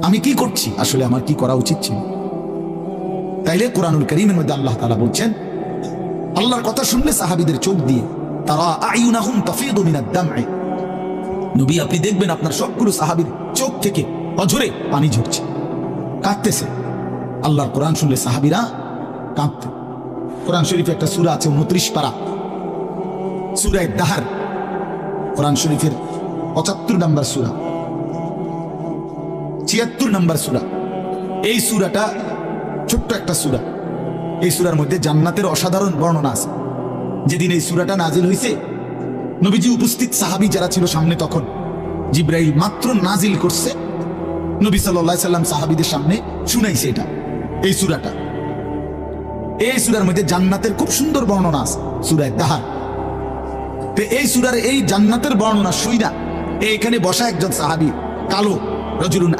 আমি কি করছি, আসলে আমার কি করা উচিত ছিল। তাইলে কোরআনুল কারীমের মধ্যে আল্লাহ তাআলা বলছেন, আল্লাহর কথা শুনলে সাহাবীদের চোখ দিয়ে তারা আয়ুনাহুম তাফিদু মিনাদ দাম'i, নবী আপনি দেখবেন আপনার সবগুলো সাহাবীর চোখ থেকে অঝরে পানি ঝরছে, কাঁদতেছে। আল্লাহর কোরআন শুনলে সাহাবীরা কাঁদতেন। কোরআন শরীফে একটা সূরা আছে 29 পারা, সূরা দাহর, কোরআন শরীফের 75 নম্বর সূরা, 76 নম্বর সূরা। এই সূরাটা ছোট্ট একটা সূরা। এই সূরার মধ্যে জান্নাতের অসাধারণ বর্ণনা আছে। যেদিন এই সূরাটা নাজিল হয়েছে, নবীজি উপস্থিত সাহাবী যারা ছিল সামনে, তখন জিবরাইল মাত্র নাজিল করছে, নবী সাল্লাল্লাহু আলাইহি সাল্লাম সাহাবীদের সামনে শুনাইছে এটা, এই সূরাটা। এই সূরার মধ্যে জান্নাতের খুব সুন্দর বর্ণনা আছে, সূরা দাহর। তো এই সূরার এই জান্নাতের বর্ণনা শুইনা এখানে বসা একজন সাহাবী, কালো রজুলুন